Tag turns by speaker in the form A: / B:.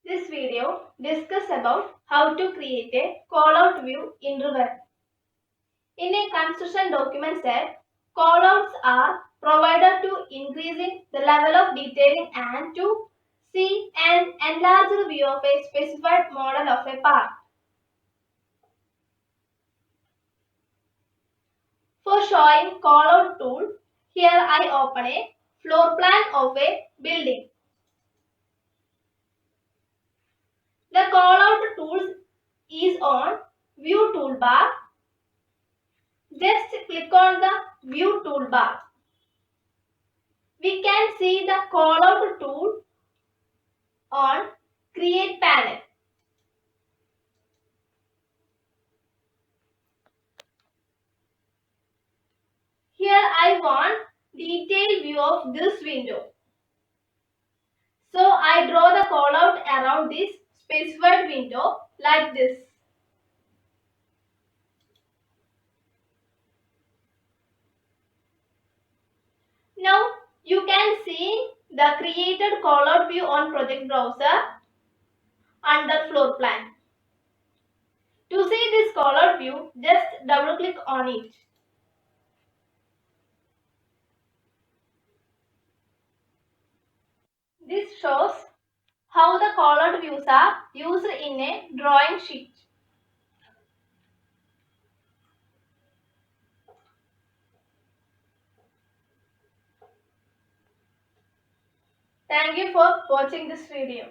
A: This video discusses about how to create a callout view in River. In a construction document set, callouts are provided to increasing the level of detailing and to see an enlarged view of a specified model of a part. For showing callout tool, here I open a floor plan of a building. The callout tool is on View toolbar. Just click on the View toolbar. We can see the callout tool on Create panel. Here I want detailed view of this window. So I draw the callout around this specified window like this. Now you can see the created callout view on project browser under floor plan. To see this callout view, just double click on it. This shows how the callout views are used in a drawing sheet. Thank you for watching this video.